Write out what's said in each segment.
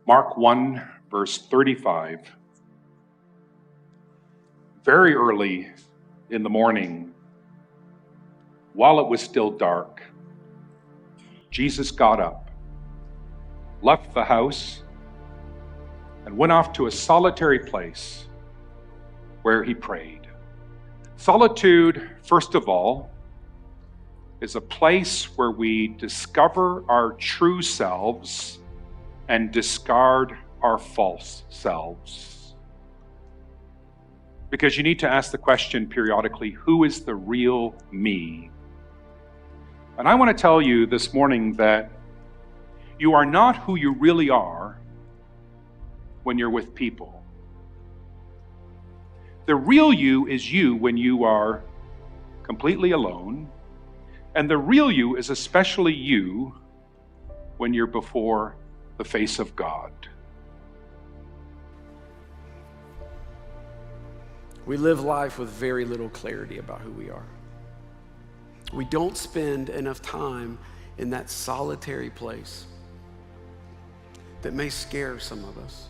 Mark 1, verse 35. Very early in the morning, while it was still dark, Jesus got up, left the house, and went off to a solitary place where he prayed. Solitude, first of all, is a place where we discover our true selves and discard our false selves. Because you need to ask the question periodically, who is the real me? And I want to tell you this morning that you are not who you really are when you're with people. The real you is you when you are completely alone, and the real you is especially you when you're before the face of God. We live life with very little clarity about who we are. We don't spend enough time in that solitary place that may scare some of us.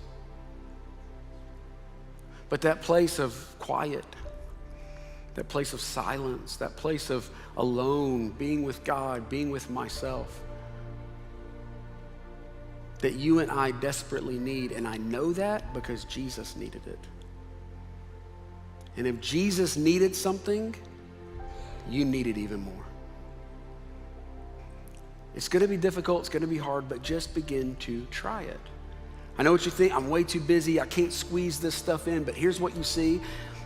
But that place of quiet, that place of silence, that place of alone, being with God, being with myself, that you and I desperately need. And I know that because Jesus needed it. And if Jesus needed something, you need it even more. It's going to be difficult, it's going to be hard, but just begin to try it. I know what you think, I'm way too busy, I can't squeeze this stuff in, but here's what you see.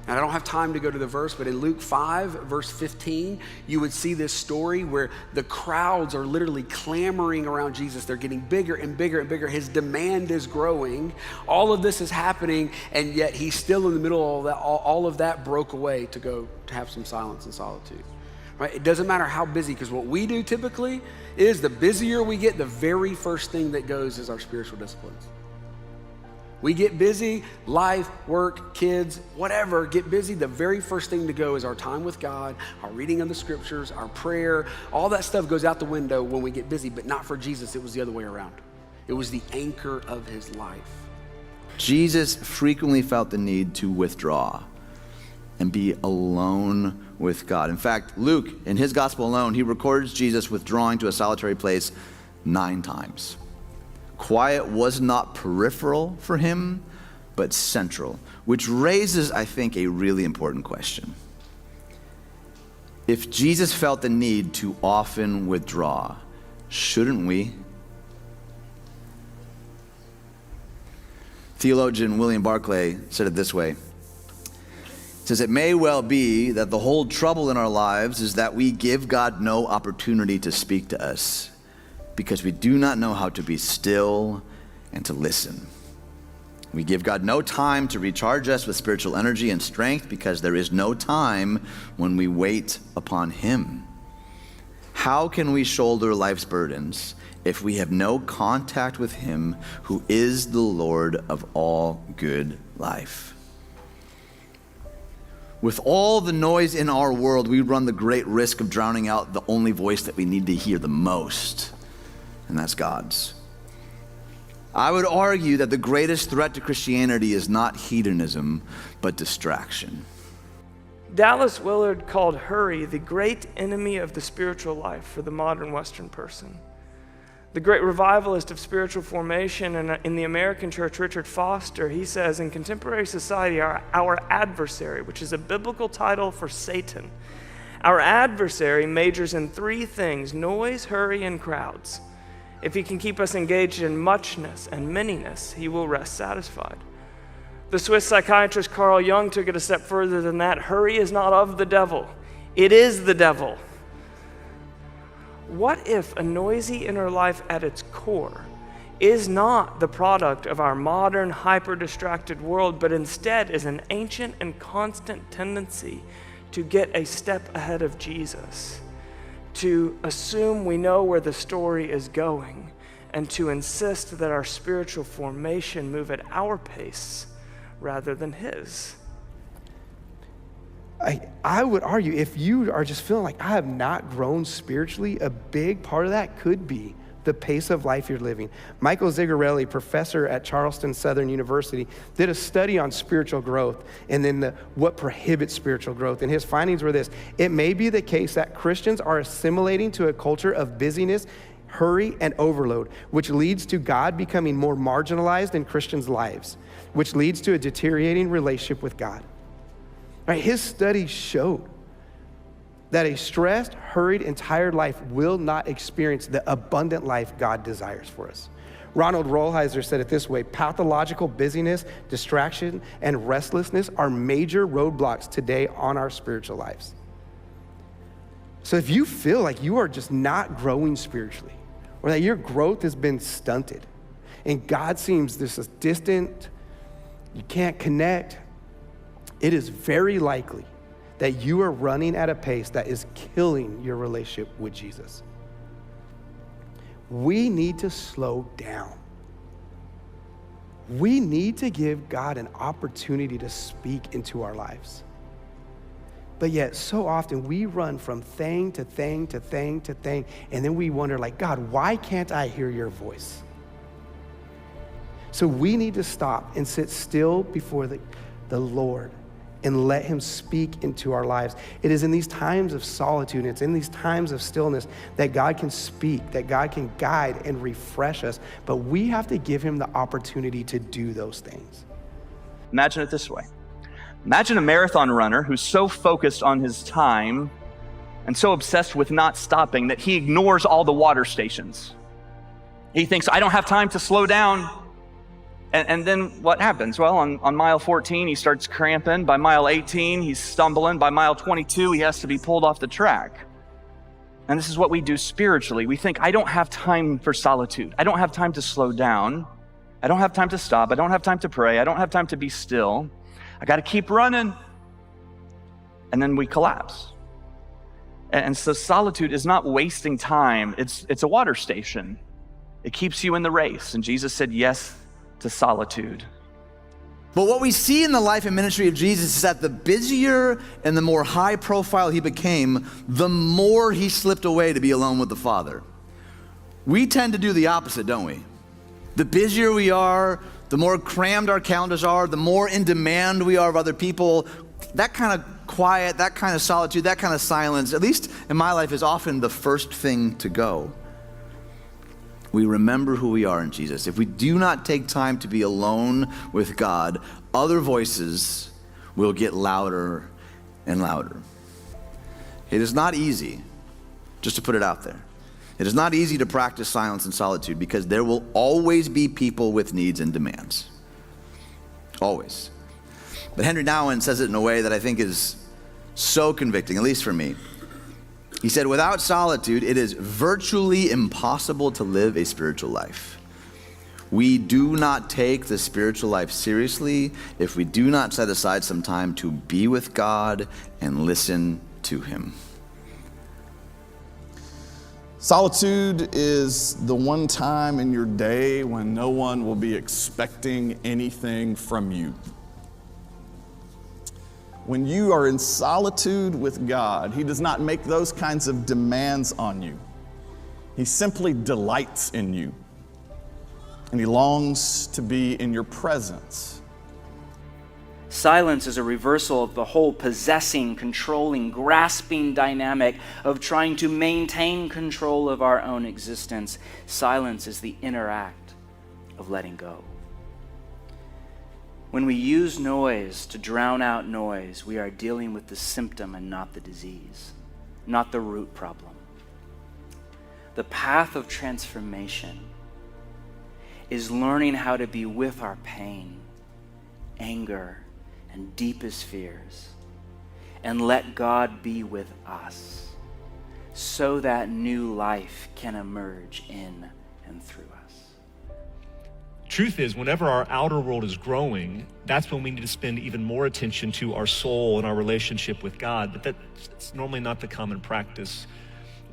And I don't have time to go to the verse, but in Luke 5, verse 15, you would see this story where the crowds are literally clamoring around Jesus. They're getting bigger and bigger and bigger. His demand is growing. All of this is happening, and yet he's still in the middle of all that. All of that broke away to go to have some silence and solitude. Right? It doesn't matter how busy, because what we do typically is the busier we get, the very first thing that goes is our spiritual disciplines. We get busy, life, work, kids, whatever, get busy. The very first thing to go is our time with God, our reading of the scriptures, our prayer. All that stuff goes out the window when we get busy, but not for Jesus. It was the other way around. It was the anchor of his life. Jesus frequently felt the need to withdraw and be alone with God. In fact, Luke, in his gospel alone, he records Jesus withdrawing to a solitary place 9 times. Quiet was not peripheral for him, but central, which raises, I think, a really important question. If Jesus felt the need to often withdraw, shouldn't we? Theologian William Barclay said it this way. He says, it may well be that the whole trouble in our lives is that we give God no opportunity to speak to us, because we do not know how to be still and to listen. We give God no time to recharge us with spiritual energy and strength, because there is no time when we wait upon him. How can we shoulder life's burdens if we have no contact with him who is the Lord of all good life? With all the noise in our world, we run the great risk of drowning out the only voice that we need to hear the most, and that's God's. I would argue that the greatest threat to Christianity is not hedonism, but distraction. Dallas Willard called hurry the great enemy of the spiritual life for the modern Western person. The great revivalist of spiritual formation in the American church, Richard Foster, he says, in contemporary society, our adversary, which is a biblical title for Satan, our adversary majors in 3 things: noise, hurry, and crowds. If he can keep us engaged in muchness and manyness, he will rest satisfied. The Swiss psychiatrist Carl Jung took it a step further than that. Hurry is not of the devil. It is the devil. What if a noisy inner life at its core is not the product of our modern, hyper-distracted world, but instead is an ancient and constant tendency to get a step ahead of Jesus, to assume we know where the story is going, and to insist that our spiritual formation move at our pace rather than his? I would argue, if you are just feeling like I have not grown spiritually, a big part of that could be the pace of life you're living. Michael Zigarelli, professor at Charleston Southern University, did a study on spiritual growth and then what prohibits spiritual growth. And his findings were this: it may be the case that Christians are assimilating to a culture of busyness, hurry, and overload, which leads to God becoming more marginalized in Christians' lives, which leads to a deteriorating relationship with God. Right? His study showed that a stressed, hurried, and tired life will not experience the abundant life God desires for us. Ronald Rolheiser said it this way: pathological busyness, distraction, and restlessness are major roadblocks today on our spiritual lives. So if you feel like you are just not growing spiritually, or that your growth has been stunted, and God seems this is distant, you can't connect, it is very likely that you are running at a pace that is killing your relationship with Jesus. We need to slow down. We need to give God an opportunity to speak into our lives. But yet, so often we run from thing to thing to thing to thing, and then we wonder, like, God, why can't I hear your voice? So we need to stop and sit still before the Lord and let him speak into our lives. It is in these times of solitude, it's in these times of stillness that God can speak, that God can guide and refresh us, but we have to give him the opportunity to do those things. Imagine it this way. Imagine a marathon runner who's so focused on his time and so obsessed with not stopping that he ignores all the water stations. He thinks, I don't have time to slow down. And then what happens? Well, on mile 14, he starts cramping. By mile 18, he's stumbling. By mile 22, he has to be pulled off the track. And this is what we do spiritually. We think, I don't have time for solitude. I don't have time to slow down. I don't have time to stop. I don't have time to pray. I don't have time to be still. I got to keep running. And then we collapse. And so solitude is not wasting time. It's a water station. It keeps you in the race. And Jesus said yes to solitude. But what we see in the life and ministry of Jesus is that the busier and the more high profile he became, the more he slipped away to be alone with the Father. We tend to do the opposite, don't we? The busier we are, the more crammed our calendars are, the more in demand we are of other people, that kind of quiet, that kind of solitude, that kind of silence, at least in my life, is often the first thing to go. We remember who we are in Jesus. If we do not take time to be alone with God, other voices will get louder and louder. It is not easy, just to put it out there. It is not easy to practice silence and solitude because there will always be people with needs and demands. Always. But Henry Nouwen says it in a way that I think is so convicting, at least for me. He said, without solitude, it is virtually impossible to live a spiritual life. We do not take the spiritual life seriously if we do not set aside some time to be with God and listen to him. Solitude is the one time in your day when no one will be expecting anything from you. When you are in solitude with God, he does not make those kinds of demands on you. He simply delights in you, and he longs to be in your presence. Silence is a reversal of the whole possessing, controlling, grasping dynamic of trying to maintain control of our own existence. Silence is the inner act of letting go. When we use noise to drown out noise, we are dealing with the symptom and not the disease, not the root problem. The path of transformation is learning how to be with our pain, anger, and deepest fears, and let God be with us so that new life can emerge in and through us. Truth is, whenever our outer world is growing, that's when we need to spend even more attention to our soul and our relationship with God. But that's normally not the common practice,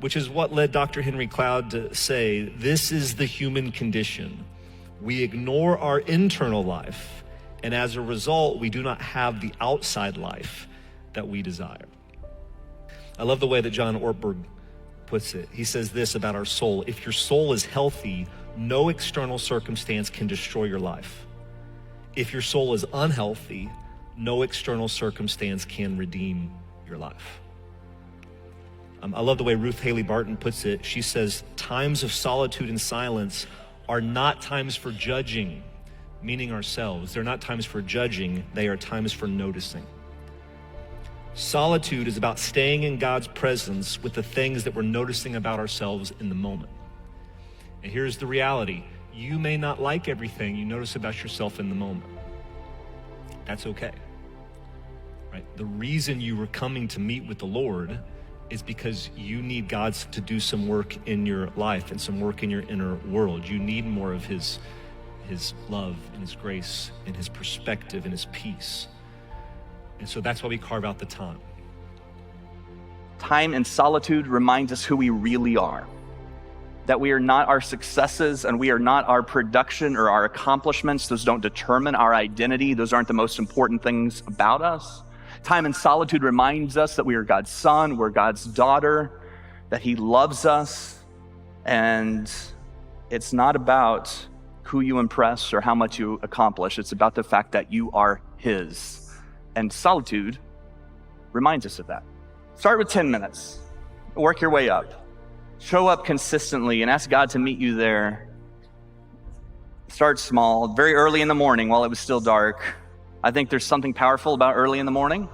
which is what led Dr. Henry Cloud to say, this is the human condition. We ignore our internal life, and as a result, we do not have the outside life that we desire. I love the way that John Ortberg puts it. He says this about our soul: if your soul is healthy, no external circumstance can destroy your life. If your soul is unhealthy, no external circumstance can redeem your life. I love the way Ruth Haley Barton puts it. She says, times of solitude and silence are not times for judging, meaning ourselves. They're not times for judging, they are times for noticing. Solitude is about staying in God's presence with the things that we're noticing about ourselves in the moment. And here's the reality: you may not like everything you notice about yourself in the moment. That's okay, right? The reason you were coming to meet with the Lord is because you need God to do some work in your life and some work in your inner world. You need more of his love and his grace and his perspective and his peace. And so that's why we carve out the time. Time in solitude reminds us who we really are. That we are not our successes and we are not our production or our accomplishments. Those don't determine our identity. Those aren't the most important things about us. Time in solitude reminds us that we are God's son, we're God's daughter, that he loves us. And it's not about who you impress or how much you accomplish. It's about the fact that you are his. And solitude reminds us of that. Start with 10 minutes. Work your way up. Show up consistently and ask God to meet you there. Start small, very early in the morning while it was still dark. I think there's something powerful about early in the morning,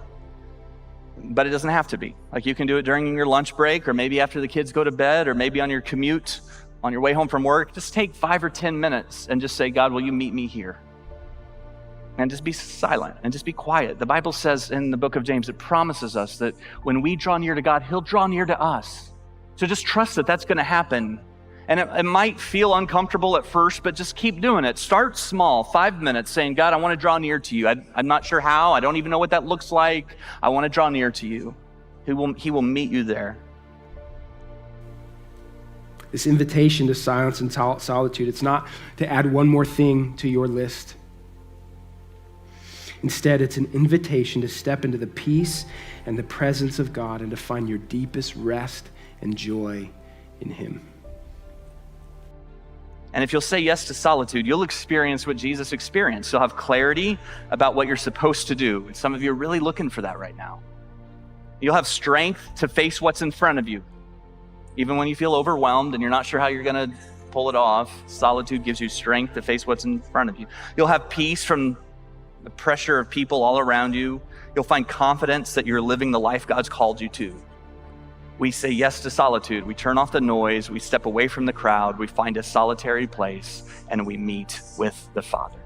but it doesn't have to be. Like, you can do it during your lunch break, or maybe after the kids go to bed, or maybe on your commute, on your way home from work. Just take 5 or 10 minutes and just say, God, will you meet me here? And just be silent and just be quiet. The Bible says in the book of James, it promises us that when we draw near to God, he'll draw near to us. So just trust that that's going to happen. And it might feel uncomfortable at first, but just keep doing it. Start small, 5 minutes, saying, God, I want to draw near to you. I'm not sure how. I don't even know what that looks like. I want to draw near to you. He will meet you there. This invitation to silence and solitude, it's not to add one more thing to your list. Instead, it's an invitation to step into the peace and the presence of God and to find your deepest rest and joy in him. And if you'll say yes to solitude, you'll experience what Jesus experienced. You'll have clarity about what you're supposed to do. And some of you are really looking for that right now. You'll have strength to face what's in front of you. Even when you feel overwhelmed and you're not sure how you're going to pull it off, solitude gives you strength to face what's in front of you. You'll have peace from the pressure of people all around you. You'll find confidence that you're living the life God's called you to. We say yes to solitude. We turn off the noise. We step away from the crowd. We find a solitary place and we meet with the Father.